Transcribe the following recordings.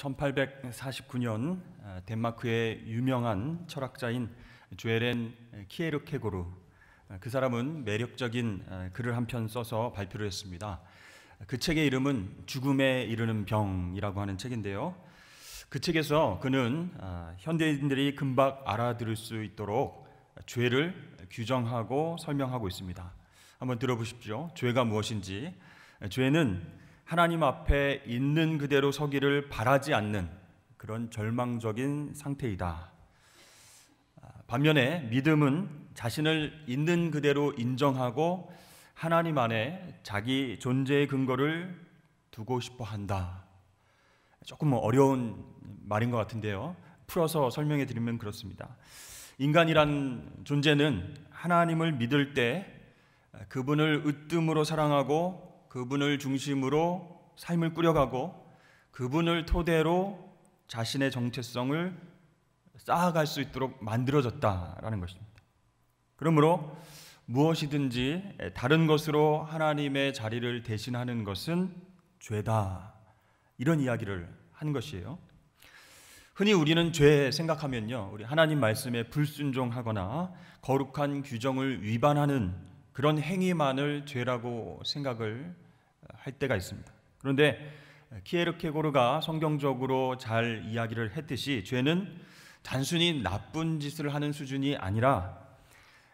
1849년 덴마크의 유명한 철학자인 조에렌 키에르케고르, 그 사람은 매력적인 글을 한 편 써서 발표를 했습니다. 그 책의 이름은 죽음에 이르는 병이라고 하는 책인데요. 그 책에서 그는 현대인들이 금방 알아들을 수 있도록 죄를 규정하고 설명하고 있습니다. 한번 들어보십시오. 죄가 무엇인지. 죄는 하나님 앞에 있는 그대로 서기를 바라지 않는 그런 절망적인 상태이다. 반면에 믿음은 자신을 있는 그대로 인정하고 하나님 안에 자기 존재의 근거를 두고 싶어 한다. 조금 어려운 말인 것 같은데요. 풀어서 설명해 드리면 그렇습니다. 인간이란 존재는 하나님을 믿을 때 그분을 으뜸으로 사랑하고 그분을 중심으로 삶을 꾸려가고 그분을 토대로 자신의 정체성을 쌓아갈 수 있도록 만들어졌다라는 것입니다. 그러므로 무엇이든지 다른 것으로 하나님의 자리를 대신하는 것은 죄다, 이런 이야기를 한 것이에요. 흔히 우리는 죄 생각하면요, 우리 하나님 말씀에 불순종하거나 거룩한 규정을 위반하는 그런 행위만을 죄라고 생각을 할 때가 있습니다. 그런데 키에르케고르가 성경적으로 잘 이야기를 했듯이 죄는 단순히 나쁜 짓을 하는 수준이 아니라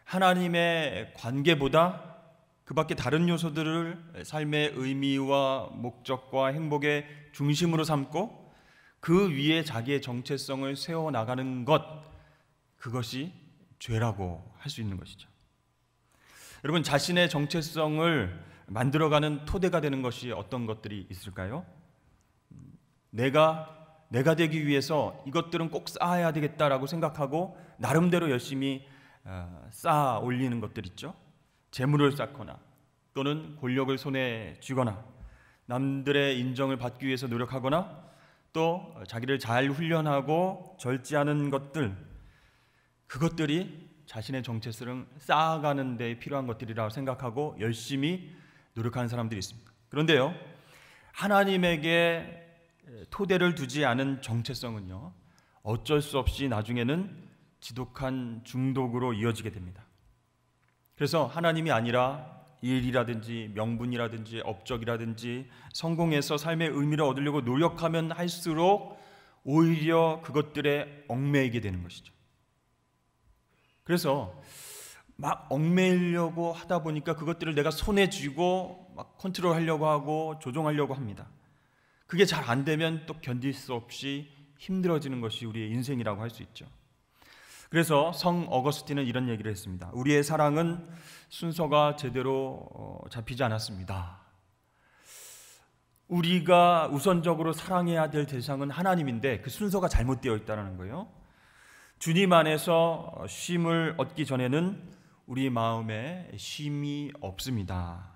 하나님의 관계보다 그 밖에 다른 요소들을 삶의 의미와 목적과 행복의 중심으로 삼고 그 위에 자기의 정체성을 세워나가는 것, 그것이 죄라고 할 수 있는 것이죠. 여러분, 자신의 정체성을 만들어가는 토대가 되는 것이 어떤 것들이 있을까요? 내가 되기 위해서 이것들은 꼭 쌓아야 되겠다라고 생각하고 나름대로 열심히 쌓아 올리는 것들 있죠. 재물을 쌓거나 또는 권력을 손에 쥐거나 남들의 인정을 받기 위해서 노력하거나 또 자기를 잘 훈련하고 절제하는 것들, 그것들이 자신의 정체성을 쌓아가는 데 필요한 것들이라고 생각하고 열심히 노력하는 사람들이 있습니다. 그런데요, 하나님에게 토대를 두지 않은 정체성은요, 어쩔 수 없이 나중에는 지독한 중독으로 이어지게 됩니다. 그래서 하나님이 아니라 일이라든지 명분이라든지 업적이라든지 성공해서 삶의 의미를 얻으려고 노력하면 할수록 오히려 그것들에 얽매이게 되는 것이죠. 그래서 막 얽매이려고 하다 보니까 그것들을 내가 손에 쥐고 막 컨트롤하려고 하고 조종하려고 합니다. 그게 잘 안 되면 또 견딜 수 없이 힘들어지는 것이 우리의 인생이라고 할 수 있죠. 그래서 성 어거스틴은 이런 얘기를 했습니다. 우리의 사랑은 순서가 제대로 잡히지 않았습니다. 우리가 우선적으로 사랑해야 될 대상은 하나님인데 그 순서가 잘못되어 있다는 거예요. 주님 안에서 쉼을 얻기 전에는 우리 마음에 쉼이 없습니다.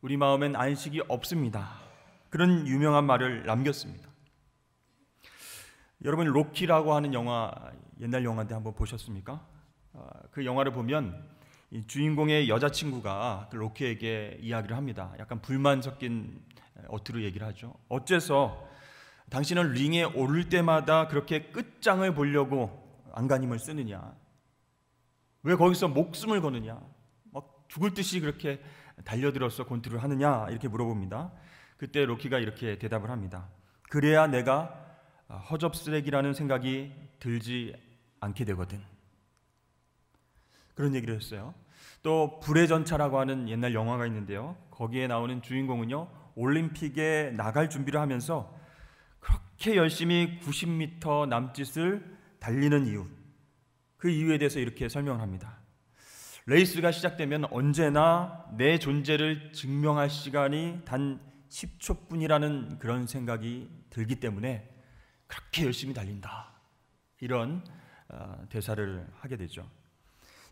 우리 마음엔 안식이 없습니다. 그런 유명한 말을 남겼습니다. 여러분, 로키라고 하는 영화, 옛날 영화인데 한번 보셨습니까? 그 영화를 보면 이 주인공의 여자친구가 그 로키에게 이야기를 합니다. 약간 불만 섞인 어투로 얘기를 하죠. 어째서 당신은 링에 오를 때마다 그렇게 끝장을 보려고 안간힘을 쓰느냐? 왜 거기서 목숨을 거느냐? 막 죽을 듯이 그렇게 달려들어서 권투를 하느냐? 이렇게 물어봅니다. 그때 로키가 이렇게 대답을 합니다. 그래야 내가 허접쓰레기라는 생각이 들지 않게 되거든. 그런 얘기를 했어요. 또 불의 전차라고 하는 옛날 영화가 있는데요, 거기에 나오는 주인공은요, 올림픽에 나갈 준비를 하면서 그렇게 열심히 90m 남짓을 달리는 이유, 그 이유에 대해서 이렇게 설명을 합니다. 레이스가 시작되면 언제나 내 존재를 증명할 시간이 단 10초뿐이라는 그런 생각이 들기 때문에 그렇게 열심히 달린다, 이런 대사를 하게 되죠.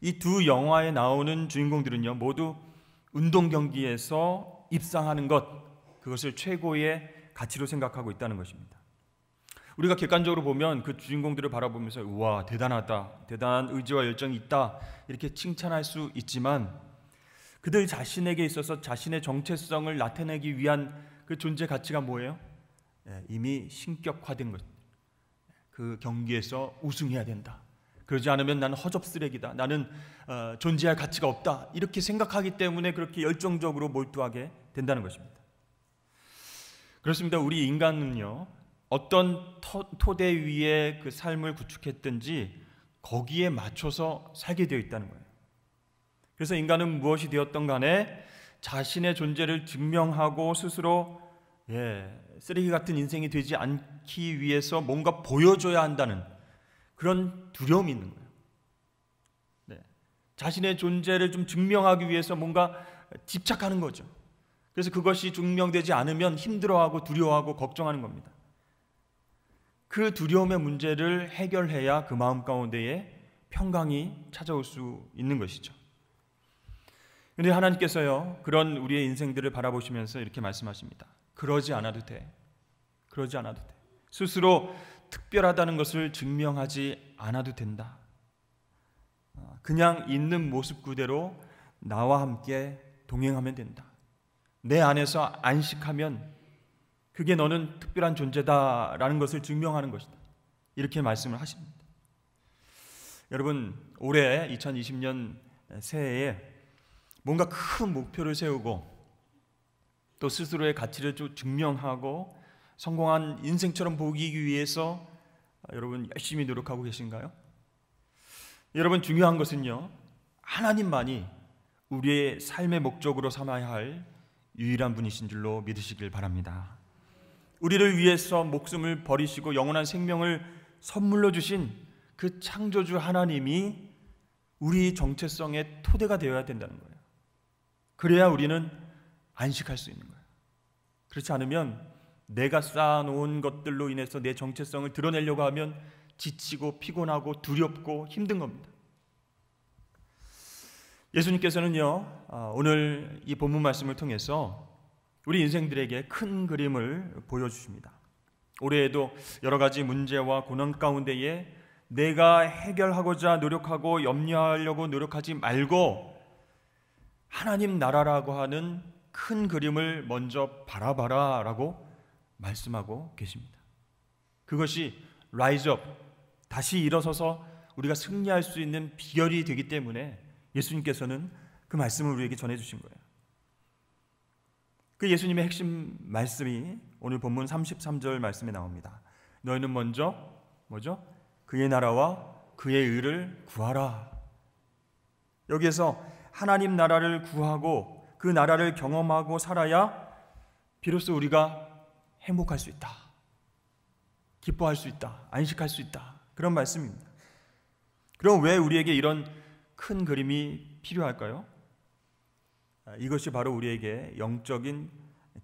이 두 영화에 나오는 주인공들은요, 모두 운동 경기에서 입상하는 것, 그것을 최고의 가치로 생각하고 있다는 것입니다. 우리가 객관적으로 보면 그 주인공들을 바라보면서 우와, 대단하다, 대단한 의지와 열정이 있다, 이렇게 칭찬할 수 있지만 그들 자신에게 있어서 자신의 정체성을 나타내기 위한 그 존재 가치가 뭐예요? 이미 신격화된 것. 그 경기에서 우승해야 된다. 그러지 않으면 나는 허접 쓰레기다. 나는 존재할 가치가 없다. 이렇게 생각하기 때문에 그렇게 열정적으로 몰두하게 된다는 것입니다. 그렇습니다. 우리 인간은요, 어떤 토대 위에 그 삶을 구축했든지 거기에 맞춰서 살게 되어 있다는 거예요. 그래서 인간은 무엇이 되었던 간에 자신의 존재를 증명하고 스스로 쓰레기 같은 인생이 되지 않기 위해서 뭔가 보여줘야 한다는 그런 두려움이 있는 거예요. 자신의 존재를 좀 증명하기 위해서 뭔가 집착하는 거죠. 그래서 그것이 증명되지 않으면 힘들어하고 두려워하고 걱정하는 겁니다. 그 두려움의 문제를 해결해야 그 마음 가운데에 평강이 찾아올 수 있는 것이죠. 그런데 하나님께서요, 그런 우리의 인생들을 바라보시면서 이렇게 말씀하십니다. 그러지 않아도 돼. 그러지 않아도 돼. 스스로 특별하다는 것을 증명하지 않아도 된다. 그냥 있는 모습 그대로 나와 함께 동행하면 된다. 내 안에서 안식하면 그게 너는 특별한 존재다라는 것을 증명하는 것이다. 이렇게 말씀을 하십니다. 여러분, 올해 2020년 새해에 뭔가 큰 목표를 세우고 또 스스로의 가치를 좀 증명하고 성공한 인생처럼 보이기 위해서 여러분 열심히 노력하고 계신가요? 여러분, 중요한 것은요, 하나님만이 우리의 삶의 목적으로 삼아야 할 유일한 분이신 줄로 믿으시길 바랍니다. 우리를 위해서 목숨을 버리시고 영원한 생명을 선물로 주신 그 창조주 하나님이 우리 정체성의 토대가 되어야 된다는 거예요. 그래야 우리는 안식할 수 있는 거예요. 그렇지 않으면 내가 쌓아놓은 것들로 인해서 내 정체성을 드러내려고 하면 지치고 피곤하고 두렵고 힘든 겁니다. 예수님께서는요, 오늘 이 본문 말씀을 통해서 우리 인생들에게 큰 그림을 보여주십니다. 올해에도 여러 가지 문제와 고난 가운데에 내가 해결하고자 노력하고 염려하려고 노력하지 말고 하나님 나라라고 하는 큰 그림을 먼저 바라봐라 라고 말씀하고 계십니다. 그것이 라이즈 업, 다시 일어서서 우리가 승리할 수 있는 비결이 되기 때문에 예수님께서는 그 말씀을 우리에게 전해주신 거예요. 그 예수님의 핵심 말씀이 오늘 본문 33절 말씀에 나옵니다. 너희는 먼저 그의 나라와 그의 의를 구하라. 여기에서 하나님 나라를 구하고 그 나라를 경험하고 살아야 비로소 우리가 행복할 수 있다, 기뻐할 수 있다, 안식할 수 있다, 그런 말씀입니다. 그럼 왜 우리에게 이런 큰 그림이 필요할까요? 이것이 바로 우리에게 영적인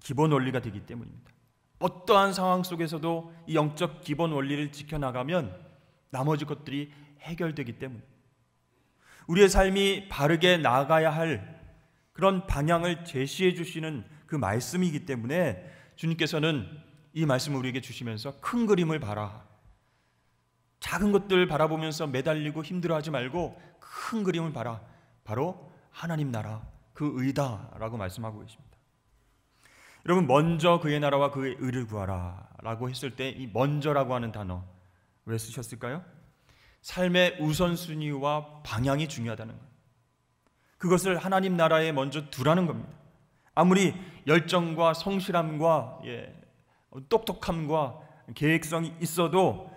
기본 원리가 되기 때문입니다. 어떠한 상황 속에서도 이 영적 기본 원리를 지켜나가면 나머지 것들이 해결되기 때문입니다. 우리의 삶이 바르게 나아가야 할 그런 방향을 제시해 주시는 그 말씀이기 때문에 주님께서는 이 말씀을 우리에게 주시면서 큰 그림을 봐라, 작은 것들 바라보면서 매달리고 힘들어하지 말고 큰 그림을 봐라, 바로 하나님 나라 그 의다라고 말씀하고 계십니다. 여러분, 먼저 그의 나라와 그의 의를 구하라 라고 했을 때 이 먼저라고 하는 단어 왜 쓰셨을까요? 삶의 우선순위와 방향이 중요하다는 거예요. 그것을 하나님 나라에 먼저 두라는 겁니다. 아무리 열정과 성실함과 똑똑함과 계획성이 있어도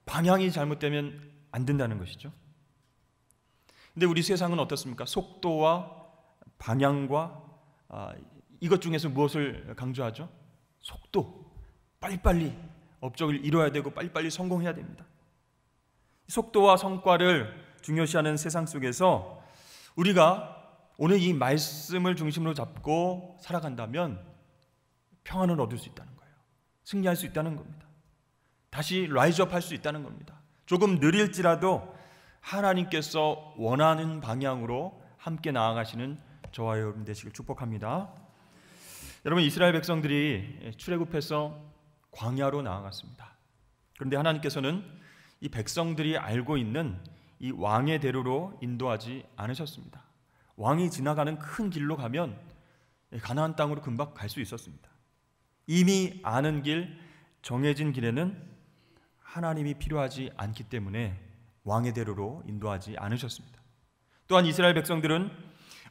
방향이 잘못되면 안 된다는 것이죠. 근데 우리 세상은 어떻습니까? 속도와 방향과 이것 중에서 무엇을 강조하죠? 속도, 빨리빨리 업적을 이뤄야 되고 빨리빨리 성공해야 됩니다. 속도와 성과를 중요시하는 세상 속에서 우리가 오늘 이 말씀을 중심으로 잡고 살아간다면 평안을 얻을 수 있다는 거예요. 승리할 수 있다는 겁니다. 다시 라이즈업 할 수 있다는 겁니다. 조금 느릴지라도 하나님께서 원하는 방향으로 함께 나아가시는 저와 여러분 되시길 축복합니다. 여러분, 이스라엘 백성들이 출애굽해서 광야로 나아갔습니다. 그런데 하나님께서는 이 백성들이 알고 있는 이 왕의 대로로 인도하지 않으셨습니다. 왕이 지나가는 큰 길로 가면 가나안 땅으로 금방 갈 수 있었습니다. 이미 아는 길, 정해진 길에는 하나님이 필요하지 않기 때문에 왕의 대로로 인도하지 않으셨습니다. 또한 이스라엘 백성들은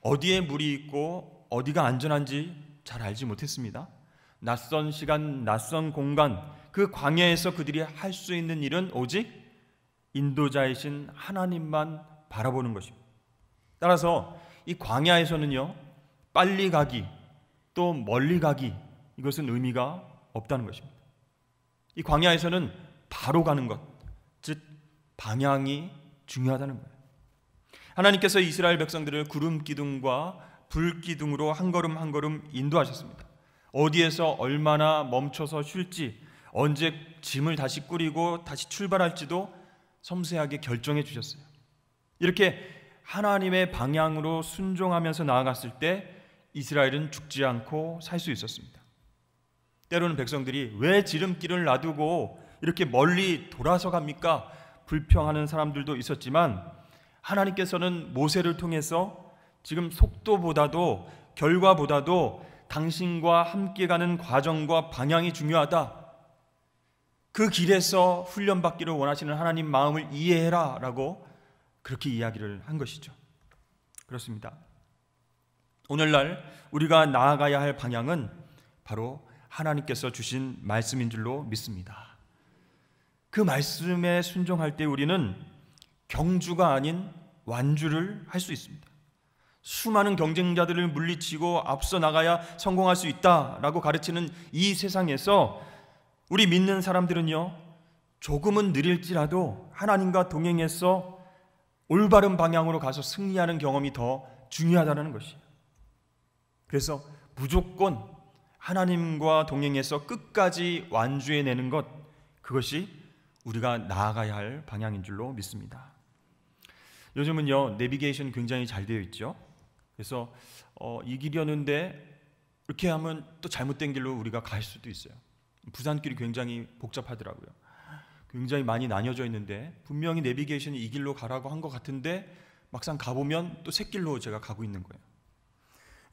어디에 물이 있고 어디가 안전한지 잘 알지 못했습니다. 낯선 시간, 낯선 공간, 그 광야에서 그들이 할 수 있는 일은 오직 인도자이신 하나님만 바라보는 것입니다. 따라서 이 광야에서는요, 빨리 가기 또 멀리 가기, 이것은 의미가 없다는 것입니다. 이 광야에서는 바로 가는 것, 즉 방향이 중요하다는 거예요. 하나님께서 이스라엘 백성들을 구름 기둥과 불 기둥으로 한 걸음 한 걸음 인도하셨습니다. 어디에서 얼마나 멈춰서 쉴지, 언제 짐을 다시 꾸리고 다시 출발할지도 섬세하게 결정해 주셨어요. 이렇게 하나님의 방향으로 순종하면서 나아갔을 때 이스라엘은 죽지 않고 살 수 있었습니다. 때로는 백성들이 왜 지름길을 놔두고 이렇게 멀리 돌아서 갑니까? 불평하는 사람들도 있었지만 하나님께서는 모세를 통해서 지금 속도보다도 결과보다도 당신과 함께 가는 과정과 방향이 중요하다. 그 길에서 훈련받기를 원하시는 하나님 마음을 이해해라 라고 그렇게 이야기를 한 것이죠. 그렇습니다. 오늘날 우리가 나아가야 할 방향은 바로 하나님께서 주신 말씀인 줄로 믿습니다. 그 말씀에 순종할 때 우리는 경주가 아닌 완주를 할 수 있습니다. 수많은 경쟁자들을 물리치고 앞서 나가야 성공할 수 있다라고 가르치는 이 세상에서 우리 믿는 사람들은요, 조금은 느릴지라도 하나님과 동행해서 올바른 방향으로 가서 승리하는 경험이 더 중요하다는 것이에요. 그래서 무조건 하나님과 동행해서 끝까지 완주해내는 것, 그것이 우리가 나아가야 할 방향인 줄로 믿습니다. 요즘은요, 내비게이션 굉장히 잘 되어 있죠. 그래서 이 길이었는데 이렇게 하면 또 잘못된 길로 우리가 갈 수도 있어요. 부산길이 굉장히 복잡하더라고요. 굉장히 많이 나뉘어져 있는데 분명히 내비게이션이 이 길로 가라고 한 것 같은데 막상 가보면 또 새 길로 제가 가고 있는 거예요.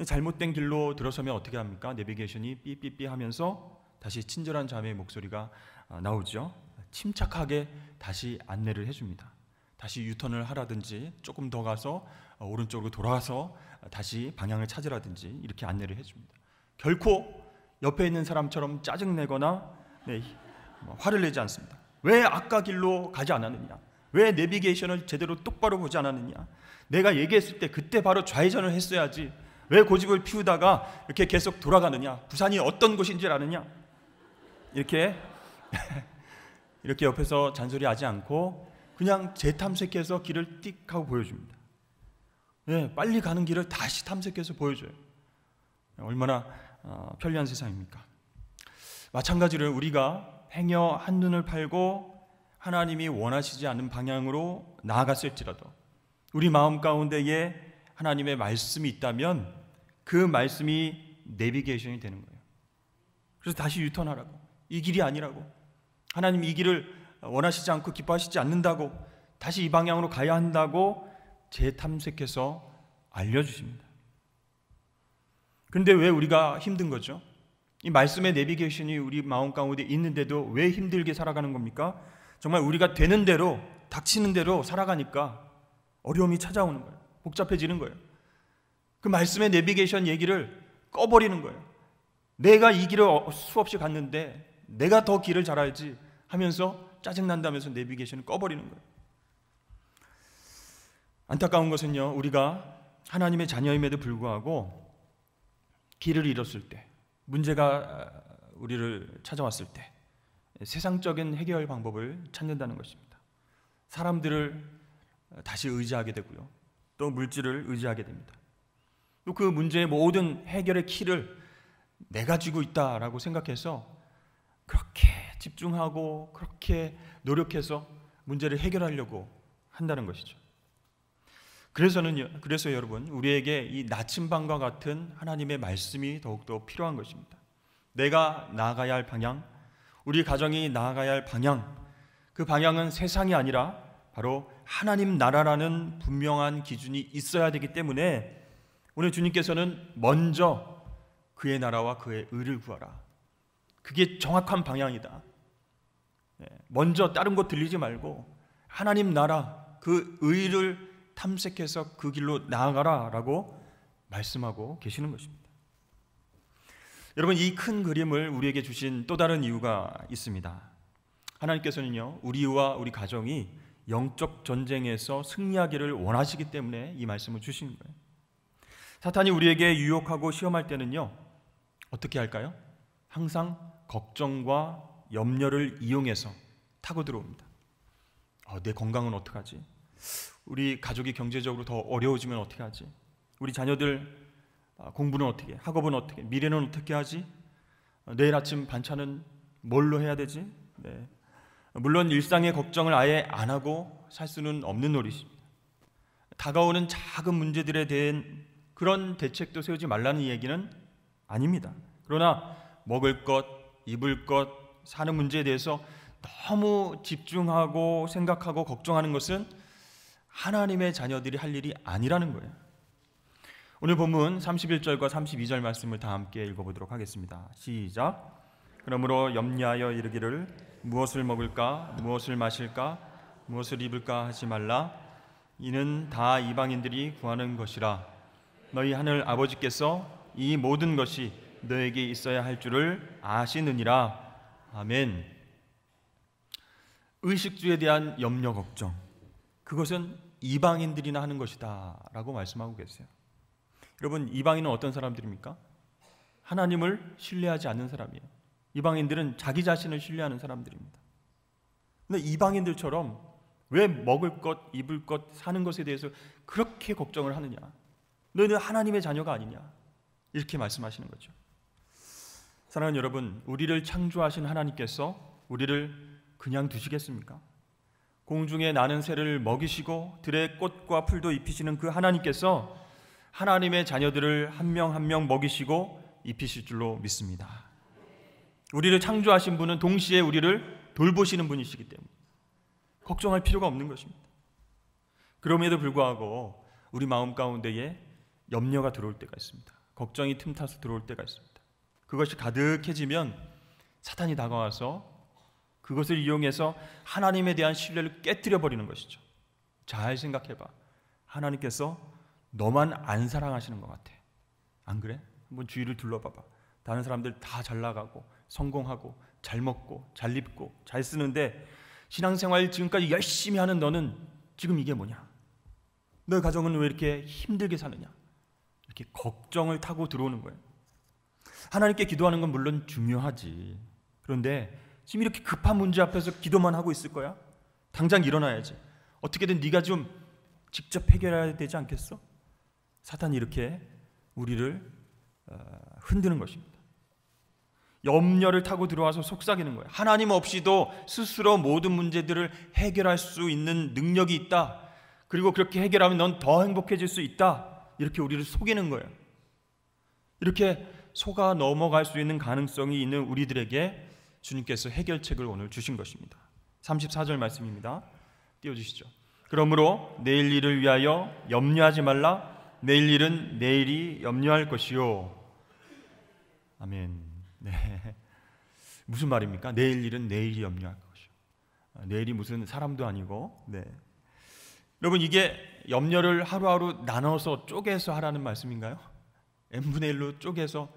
잘못된 길로 들어서면 어떻게 합니까? 내비게이션이 삐삐삐 하면서 다시 친절한 자매의 목소리가 나오죠. 침착하게 다시 안내를 해줍니다. 다시 유턴을 하라든지 조금 더 가서 오른쪽으로 돌아와서 다시 방향을 찾으라든지 이렇게 안내를 해줍니다. 결코 옆에 있는 사람처럼 짜증내거나 화를 내지 않습니다. 왜 아까 길로 가지 않았느냐? 왜 내비게이션을 제대로 똑바로 보지 않았느냐? 내가 얘기했을 때 그때 바로 좌회전을 했어야지. 왜 고집을 피우다가 이렇게 계속 돌아가느냐? 부산이 어떤 곳인 줄 아느냐? 이렇게 옆에서 잔소리하지 않고 그냥 재탐색해서 길을 띡 하고 보여줍니다. 빨리 가는 길을 다시 탐색해서 보여줘요. 얼마나 편리한 세상입니까? 마찬가지로 우리가 행여 한눈을 팔고 하나님이 원하시지 않는 방향으로 나아갔을지라도 우리 마음 가운데에 하나님의 말씀이 있다면 그 말씀이 내비게이션이 되는 거예요. 그래서 다시 유턴하라고, 이 길이 아니라고, 하나님 이 길을 원하시지 않고 기뻐하시지 않는다고, 다시 이 방향으로 가야 한다고 재탐색해서 알려주십니다. 그런데 왜 우리가 힘든 거죠? 이 말씀의 내비게이션이 우리 마음 가운데 있는데도 왜 힘들게 살아가는 겁니까? 정말 우리가 되는 대로, 닥치는 대로 살아가니까 어려움이 찾아오는 거예요. 복잡해지는 거예요. 그 말씀의 내비게이션 얘기를 꺼버리는 거예요. 내가 이 길을 수없이 갔는데 내가 더 길을 잘 알지 하면서 짜증난다면서 내비게이션을 꺼버리는 거예요. 안타까운 것은요, 우리가 하나님의 자녀임에도 불구하고 길을 잃었을 때, 문제가 우리를 찾아왔을 때 세상적인 해결 방법을 찾는다는 것입니다. 사람들을 다시 의지하게 되고요, 또 물질을 의지하게 됩니다. 또 그 문제의 모든 해결의 키를 내가 쥐고 있다라고 생각해서 그렇게 집중하고 그렇게 노력해서 문제를 해결하려고 한다는 것이죠. 그래서 여러분, 우리에게 이 나침반과 같은 하나님의 말씀이 더욱더 필요한 것입니다. 내가 나아가야 할 방향, 우리 가정이 나아가야 할 방향, 그 방향은 세상이 아니라 바로 하나님 나라라는 분명한 기준이 있어야 되기 때문에 오늘 주님께서는 먼저 그의 나라와 그의 의를 구하라. 그게 정확한 방향이다. 먼저 다른 것 들리지 말고 하나님 나라, 그 의를 탐색해서 그 길로 나아가라라고 말씀하고 계시는 것입니다. 여러분, 이 큰 그림을 우리에게 주신 또 다른 이유가 있습니다. 하나님께서는요, 우리와 우리 가정이 영적 전쟁에서 승리하기를 원하시기 때문에 이 말씀을 주신 거예요. 사탄이 우리에게 유혹하고 시험할 때는요, 어떻게 할까요? 항상 걱정과 염려를 이용해서 타고 들어옵니다. 내 건강은 어떡하지? 우리 가족이 경제적으로 더 어려워지면 어떻게 하지? 우리 자녀들 공부는 어떻게? 학업은 어떻게? 미래는 어떻게 하지? 내일 아침 반찬은 뭘로 해야 되지? 물론 일상의 걱정을 아예 안 하고 살 수는 없는 노릇입니다. 다가오는 작은 문제들에 대한 그런 대책도 세우지 말라는 얘기는 아닙니다. 그러나 먹을 것, 입을 것, 사는 문제에 대해서 너무 집중하고 생각하고 걱정하는 것은 하나님의 자녀들이 할 일이 아니라는 거예요. 오늘 본문 31절과 32절 말씀을 다 함께 읽어보도록 하겠습니다. 시작. 그러므로 염려하여 이르기를 무엇을 먹을까, 무엇을 마실까, 무엇을 입을까 하지 말라. 이는 다 이방인들이 구하는 것이라. 너희 하늘 아버지께서 이 모든 것이 너에게 있어야 할 줄을 아시느니라. 아멘. 의식주에 대한 염려 걱정, 그것은 이방인들이나 하는 것이다 라고 말씀하고 계세요. 여러분, 이방인은 어떤 사람들입니까? 하나님을 신뢰하지 않는 사람이에요. 이방인들은 자기 자신을 신뢰하는 사람들입니다. 근데 이방인들처럼 왜 먹을 것, 입을 것, 사는 것에 대해서 그렇게 걱정을 하느냐? 너희는 하나님의 자녀가 아니냐? 이렇게 말씀하시는 거죠. 사랑하는 여러분, 우리를 창조하신 하나님께서 우리를 그냥 두시겠습니까? 공중에 나는 새를 먹이시고 들의 꽃과 풀도 입히시는 그 하나님께서 하나님의 자녀들을 한 명 한 명 먹이시고 입히실 줄로 믿습니다. 우리를 창조하신 분은 동시에 우리를 돌보시는 분이시기 때문에 걱정할 필요가 없는 것입니다. 그럼에도 불구하고 우리 마음 가운데에 염려가 들어올 때가 있습니다. 걱정이 틈타서 들어올 때가 있습니다. 그것이 가득해지면 사탄이 다가와서 그것을 이용해서 하나님에 대한 신뢰를 깨뜨려 버리는 것이죠. 잘 생각해봐. 하나님께서 너만 안 사랑하시는 것 같아. 안 그래? 한번 주위를 둘러봐봐. 다른 사람들 다 잘 나가고 성공하고 잘 먹고 잘 입고 잘 쓰는데 신앙생활 지금까지 열심히 하는 너는 지금 이게 뭐냐? 너의 가정은 왜 이렇게 힘들게 사느냐? 이렇게 걱정을 타고 들어오는 거예요. 하나님께 기도하는 건 물론 중요하지. 그런데 지금 이렇게 급한 문제 앞에서 기도만 하고 있을 거야? 당장 일어나야지. 어떻게든 네가 좀 직접 해결해야 되지 않겠어? 사탄이 이렇게 우리를 흔드는 것입니다. 염려를 타고 들어와서 속삭이는 거예요. 하나님 없이도 스스로 모든 문제들을 해결할 수 있는 능력이 있다. 그리고 그렇게 해결하면 넌 더 행복해질 수 있다. 이렇게 우리를 속이는 거예요. 이렇게 속아 넘어갈 수 있는 가능성이 있는 우리들에게 주님께서 해결책을 오늘 주신 것입니다. 34절 말씀입니다. 띄워주시죠. 그러므로 내일 일을 위하여 염려하지 말라. 내일 일은 내일이 염려할 것이요. 아멘. 네. 무슨 말입니까? 내일 일은 내일이 염려할 것이요. 내일이 무슨 사람도 아니고. 네. 여러분, 이게 염려를 하루하루 나눠서 쪼개서 하라는 말씀인가요? n분의 1로 쪼개서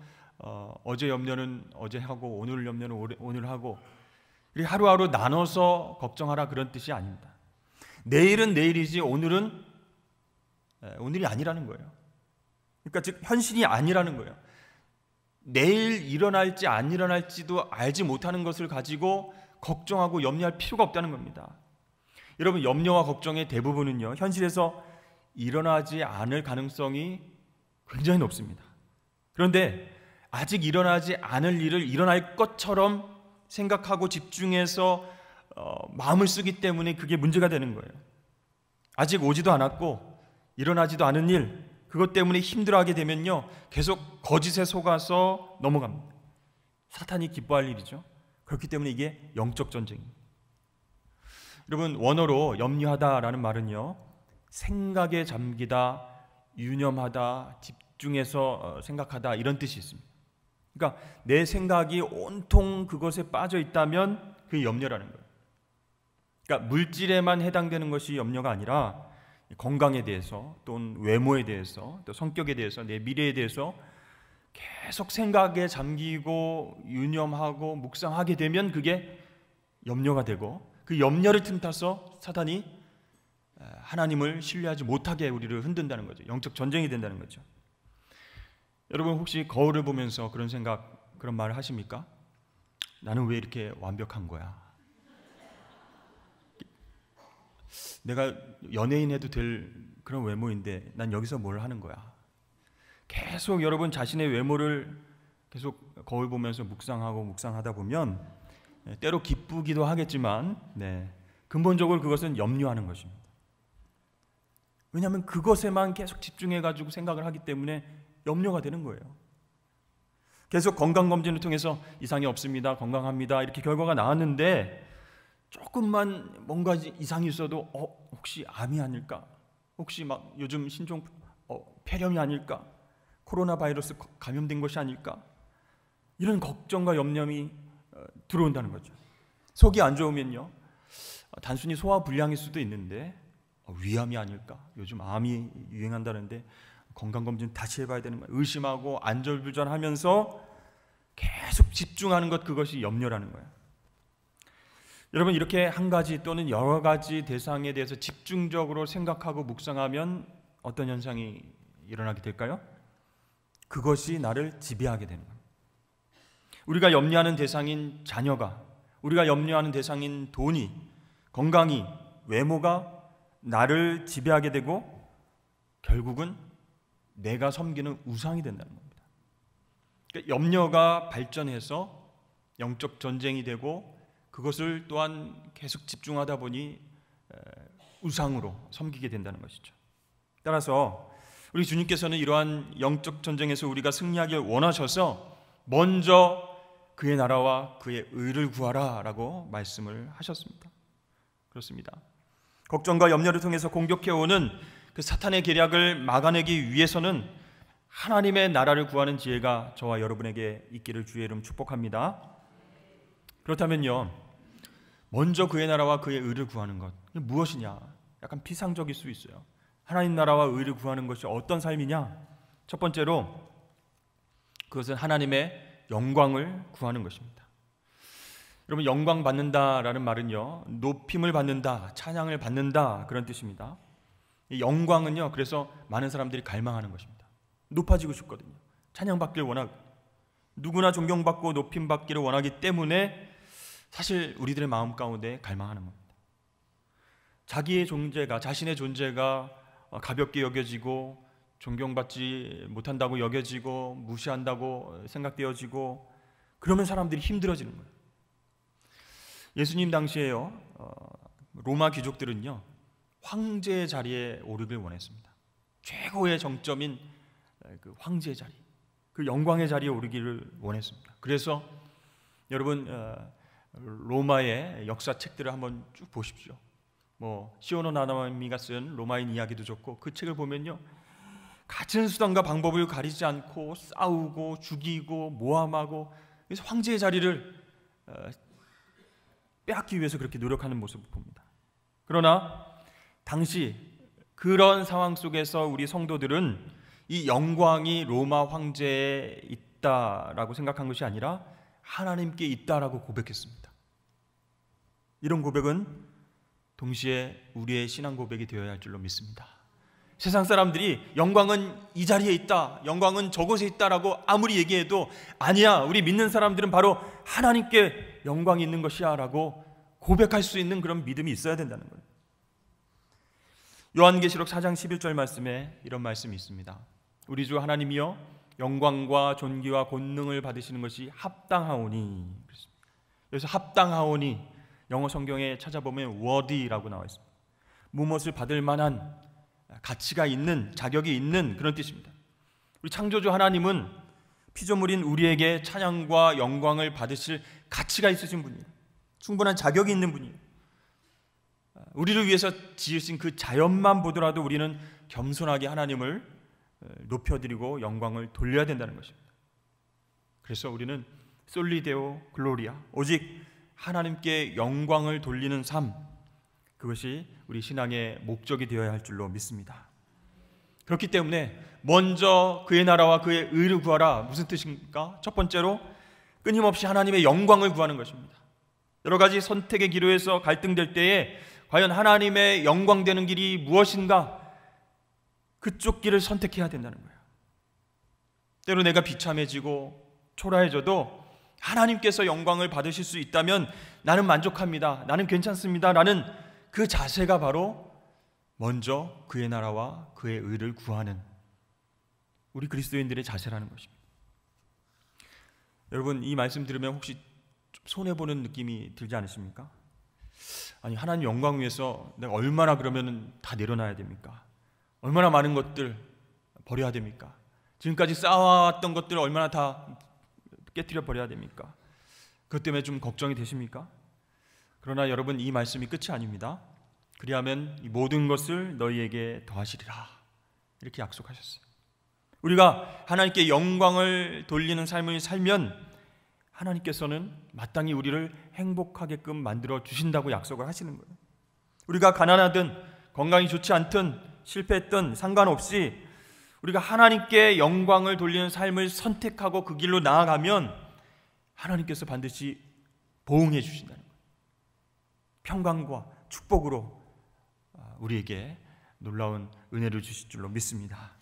어제 염려는 어제 하고 오늘 염려는 오늘 하고 이렇게 하루하루 나눠서 걱정하라 그런 뜻이 아닙니다. 내일은 내일이지 오늘은 오늘이 아니라는 거예요. 그러니까 즉 현실이 아니라는 거예요. 내일 일어날지 안 일어날지도 알지 못하는 것을 가지고 걱정하고 염려할 필요가 없다는 겁니다. 여러분, 염려와 걱정의 대부분은요, 현실에서 일어나지 않을 가능성이 굉장히 높습니다. 그런데 아직 일어나지 않을 일을 일어날 것처럼 생각하고 집중해서 마음을 쓰기 때문에 그게 문제가 되는 거예요. 아직 오지도 않았고 일어나지도 않은 일, 그것 때문에 힘들어하게 되면요, 계속 거짓에 속아서 넘어갑니다. 사탄이 기뻐할 일이죠. 그렇기 때문에 이게 영적 전쟁입니다. 여러분, 원어로 염려하다라는 말은요, 생각에 잠기다, 유념하다, 집중해서 생각하다 이런 뜻이 있습니다. 그러니까 내 생각이 온통 그것에 빠져 있다면 그게 염려라는 거예요. 그러니까 물질에만 해당되는 것이 염려가 아니라 건강에 대해서, 또는 외모에 대해서, 또 성격에 대해서, 내 미래에 대해서 계속 생각에 잠기고 유념하고 묵상하게 되면 그게 염려가 되고, 그 염려를 틈타서 사단이 하나님을 신뢰하지 못하게 우리를 흔든다는 거죠. 영적 전쟁이 된다는 거죠. 여러분 혹시 거울을 보면서 그런 생각, 그런 말을 하십니까? 나는 왜 이렇게 완벽한 거야? 내가 연예인 해도 될 그런 외모인데 난 여기서 뭘 하는 거야? 계속 여러분 자신의 외모를 계속 거울 보면서 묵상하다 보면 때로 기쁘기도 하겠지만 근본적으로 그것은 염려하는 것입니다. 왜냐하면 그것에만 계속 집중해가지고 생각을 하기 때문에 염려가 되는 거예요. 계속 건강검진을 통해서 이상이 없습니다, 건강합니다 이렇게 결과가 나왔는데 조금만 뭔가 이상이 있어도 혹시 암이 아닐까? 혹시 막 요즘 신종 폐렴이 아닐까? 코로나 바이러스 감염된 것이 아닐까? 이런 걱정과 염려이 들어온다는 거죠. 속이 안 좋으면요, 단순히 소화 불량일 수도 있는데 위암이 아닐까? 요즘 암이 유행한다는데 건강검진 다시 해봐야 되는 거예요. 의심하고 안절부절하면서 계속 집중하는 것, 그것이 염려라는 거예요. 여러분 이렇게 한 가지 또는 여러 가지 대상에 대해서 집중적으로 생각하고 묵상하면 어떤 현상이 일어나게 될까요? 그것이 나를 지배하게 되는 겁니다. 우리가 염려하는 대상인 자녀가, 우리가 염려하는 대상인 돈이, 건강이, 외모가 나를 지배하게 되고 결국은 내가 섬기는 우상이 된다는 겁니다. 그러니까 염려가 발전해서 영적 전쟁이 되고 그것을 또한 계속 집중하다 보니 우상으로 섬기게 된다는 것이죠. 따라서 우리 주님께서는 이러한 영적 전쟁에서 우리가 승리하길 원하셔서 먼저 그의 나라와 그의 의를 구하라 라고 말씀을 하셨습니다. 그렇습니다. 걱정과 염려를 통해서 공격해오는 그 사탄의 계략을 막아내기 위해서는 하나님의 나라를 구하는 지혜가 저와 여러분에게 있기를 주의 이름 축복합니다. 그렇다면요, 먼저 그의 나라와 그의 의를 구하는 것, 이게 무엇이냐? 약간 피상적일 수 있어요. 하나님 나라와 의를 구하는 것이 어떤 삶이냐? 첫 번째로 그것은 하나님의 영광을 구하는 것입니다. 여러분, 영광 받는다라는 말은요, 높임을 받는다, 찬양을 받는다 그런 뜻입니다. 이 영광은요, 그래서 많은 사람들이 갈망하는 것입니다. 높아지고 싶거든요. 찬양받기를 원하고, 누구나 존경받고 높임받기를 원하기 때문에 사실 우리들의 마음 가운데 갈망하는 겁니다. 자기의 존재가, 자신의 존재가 가볍게 여겨지고 존경받지 못한다고 여겨지고 무시한다고 생각되어지고 그러면 사람들이 힘들어지는 거예요. 예수님 당시에요, 로마 귀족들은요, 황제의 자리에 오르길 원했습니다. 최고의 정점인 그 황제의 자리, 그 영광의 자리에 오르기를 원했습니다. 그래서 여러분 로마의 역사책들을 한번 쭉 보십시오. 시오노 나나미가 쓴 로마인 이야기도 좋고, 그 책을 보면요, 갖은 수단과 방법을 가리지 않고 싸우고 죽이고 모함하고, 그래서 황제의 자리를 빼앗기 위해서 그렇게 노력하는 모습을 봅니다. 그러나 당시 그런 상황 속에서 우리 성도들은 이 영광이 로마 황제에 있다라고 생각한 것이 아니라 하나님께 있다라고 고백했습니다. 이런 고백은 동시에 우리의 신앙 고백이 되어야 할 줄로 믿습니다. 세상 사람들이 영광은 이 자리에 있다, 영광은 저곳에 있다라고 아무리 얘기해도 아니야, 우리 믿는 사람들은 바로 하나님께 영광이 있는 것이야 라고 고백할 수 있는 그런 믿음이 있어야 된다는 거예요. 요한계시록 4장 11절 말씀에 이런 말씀이 있습니다. 우리 주 하나님이여 영광과 존귀와 권능을 받으시는 것이 합당하오니. 여기서 합당하오니 영어 성경에 찾아보면 worthy라고 나와 있습니다. 무엇을 받을 만한 가치가 있는, 자격이 있는 그런 뜻입니다. 우리 창조주 하나님은 피조물인 우리에게 찬양과 영광을 받으실 가치가 있으신 분이에요. 충분한 자격이 있는 분이에요. 우리를 위해서 지으신 그 자연만 보더라도 우리는 겸손하게 하나님을 높여드리고 영광을 돌려야 된다는 것입니다. 그래서 우리는 솔리데오 글로리아, 오직 하나님께 영광을 돌리는 삶, 그것이 우리 신앙의 목적이 되어야 할 줄로 믿습니다. 그렇기 때문에 먼저 그의 나라와 그의 의를 구하라. 무슨 뜻입니까? 첫 번째로 끊임없이 하나님의 영광을 구하는 것입니다. 여러 가지 선택의 기로에서 갈등될 때에 과연 하나님의 영광되는 길이 무엇인가? 그쪽 길을 선택해야 된다는 거예요. 때로 내가 비참해지고 초라해져도 하나님께서 영광을 받으실 수 있다면 나는 만족합니다. 나는 괜찮습니다. 라는 그 자세가 바로 먼저 그의 나라와 그의 의를 구하는 우리 그리스도인들의 자세라는 것입니다. 여러분, 이 말씀 들으면 혹시 좀 손해보는 느낌이 들지 않으십니까? 아니, 하나님 영광 위해서 내가 얼마나 그러면 다 내려놔야 됩니까? 얼마나 많은 것들 버려야 됩니까? 지금까지 쌓아왔던 것들을 얼마나 다 깨트려 버려야 됩니까? 그것 때문에 좀 걱정이 되십니까? 그러나 여러분, 이 말씀이 끝이 아닙니다. 그리하면 이 모든 것을 너희에게 더하시리라, 이렇게 약속하셨어요. 우리가 하나님께 영광을 돌리는 삶을 살면 하나님께서는 마땅히 우리를 행복하게끔 만들어 주신다고 약속을 하시는 거예요. 우리가 가난하든 건강이 좋지 않든 실패했든 상관없이 우리가 하나님께 영광을 돌리는 삶을 선택하고 그 길로 나아가면 하나님께서 반드시 보응해 주신다는 거예요. 평강과 축복으로 우리에게 놀라운 은혜를 주실 줄로 믿습니다.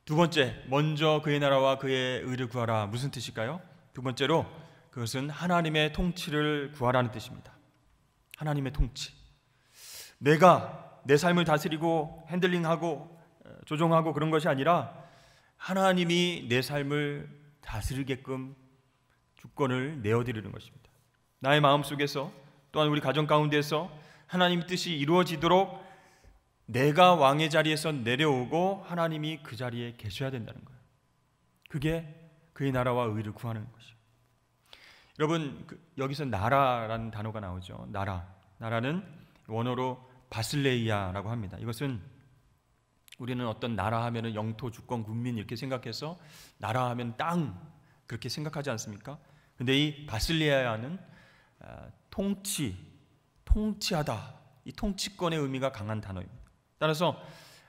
두 번째, 먼저 그의 나라와 그의 의를 구하라. 무슨 뜻일까요? 두 번째로 그것은 하나님의 통치를 구하라는 뜻입니다. 하나님의 통치. 내가 내 삶을 다스리고 핸들링하고 조종하고 그런 것이 아니라 하나님이 내 삶을 다스리게끔 주권을 내어드리는 것입니다. 나의 마음속에서 또한 우리 가정 가운데서 하나님의 뜻이 이루어지도록 내가 왕의 자리에서 내려오고 하나님이 그 자리에 계셔야 된다는 거예요. 그게 그의 나라와 의를 구하는 것이죠. 여러분, 여기서 나라라는 단어가 나오죠. 나라는 원어로 바슬레이아라고 합니다. 이것은 우리는 어떤 나라 하면은 영토, 주권, 국민 이렇게 생각해서 나라 하면 땅 그렇게 생각하지 않습니까? 근데 이 바슬레이아는 통치하다, 이 통치권의 의미가 강한 단어입니다. 따라서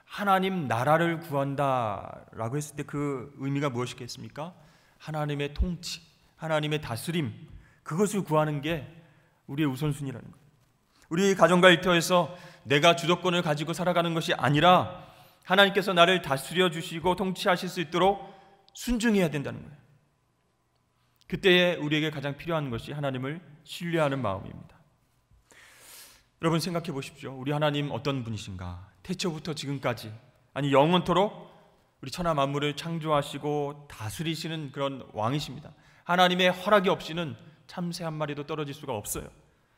하나님 나라를 구한다라고 했을 때 그 의미가 무엇이겠습니까? 하나님의 통치, 하나님의 다스림, 그것을 구하는 게 우리의 우선순위라는 거예요. 우리 가정과 일터에서 내가 주도권을 가지고 살아가는 것이 아니라 하나님께서 나를 다스려 주시고 통치하실 수 있도록 순종해야 된다는 거예요. 그때에 우리에게 가장 필요한 것이 하나님을 신뢰하는 마음입니다. 여러분, 생각해 보십시오. 우리 하나님 어떤 분이신가? 태초부터 지금까지, 아니 영원토록 우리 천하 만물을 창조하시고 다스리시는 그런 왕이십니다. 하나님의 허락이 없이는 참새 한 마리도 떨어질 수가 없어요.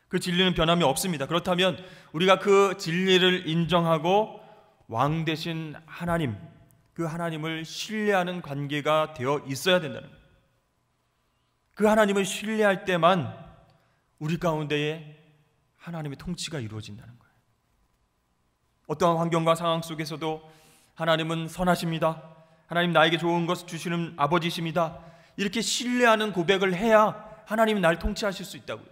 그 진리는 변함이 없습니다. 그렇다면 우리가 그 진리를 인정하고 왕 되신 하나님, 그 하나님을 신뢰하는 관계가 되어 있어야 된다는 거예요. 그 하나님을 신뢰할 때만 우리 가운데에 하나님의 통치가 이루어진다는 거예요. 어떠한 환경과 상황 속에서도 하나님은 선하십니다. 하나님 나에게 좋은 것 주시는 아버지십니다. 이렇게 신뢰하는 고백을 해야 하나님이 날 통치하실 수 있다고요.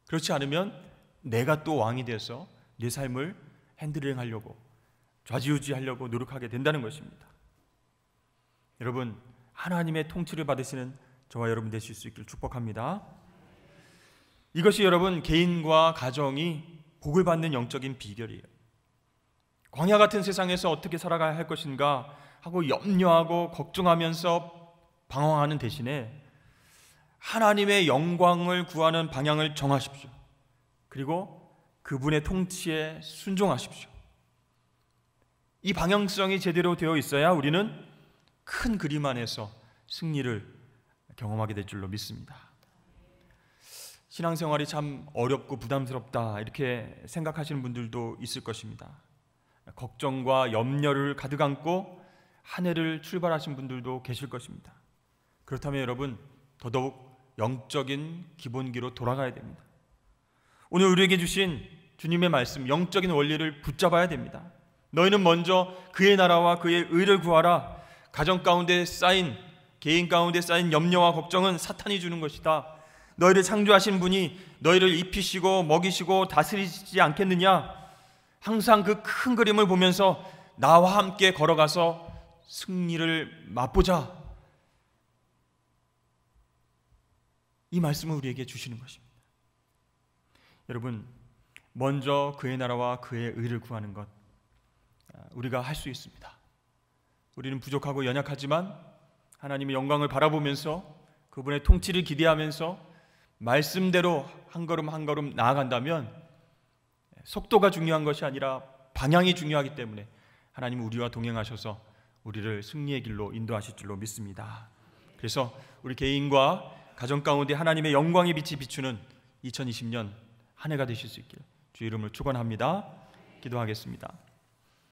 그렇지 않으면 내가 또 왕이 돼서 내 삶을 핸들링하려고, 좌지우지하려고 노력하게 된다는 것입니다. 여러분, 하나님의 통치를 받으시는 저와 여러분 되실 수 있기를 축복합니다. 이것이 여러분 개인과 가정이 복을 받는 영적인 비결이에요. 광야 같은 세상에서 어떻게 살아가야 할 것인가 하고 염려하고 걱정하면서 방황하는 대신에 하나님의 영광을 구하는 방향을 정하십시오. 그리고 그분의 통치에 순종하십시오. 이 방향성이 제대로 되어 있어야 우리는 큰 그림 안에서 승리를 경험하게 될 줄로 믿습니다. 신앙생활이 참 어렵고 부담스럽다 이렇게 생각하시는 분들도 있을 것입니다. 걱정과 염려를 가득 안고 한 해를 출발하신 분들도 계실 것입니다. 그렇다면 여러분, 더더욱 영적인 기본기로 돌아가야 됩니다. 오늘 우리에게 주신 주님의 말씀, 영적인 원리를 붙잡아야 됩니다. 너희는 먼저 그의 나라와 그의 의를 구하라. 가정 가운데 쌓인, 개인 가운데 쌓인 염려와 걱정은 사탄이 주는 것이다. 너희를 창조하신 분이 너희를 입히시고 먹이시고 다스리지 않겠느냐? 항상 그 큰 그림을 보면서 나와 함께 걸어가서 승리를 맛보자. 이 말씀을 우리에게 주시는 것입니다. 여러분, 먼저 그의 나라와 그의 의를 구하는 것, 우리가 할 수 있습니다. 우리는 부족하고 연약하지만 하나님의 영광을 바라보면서 그분의 통치를 기대하면서 말씀대로 한 걸음 한 걸음 나아간다면 속도가 중요한 것이 아니라 방향이 중요하기 때문에 하나님은 우리와 동행하셔서 우리를 승리의 길로 인도하실 줄로 믿습니다. 그래서 우리 개인과 가정 가운데 하나님의 영광의 빛이 비추는 2020년 한 해가 되실 수 있기를 주의 이름으로 축원합니다. 기도하겠습니다.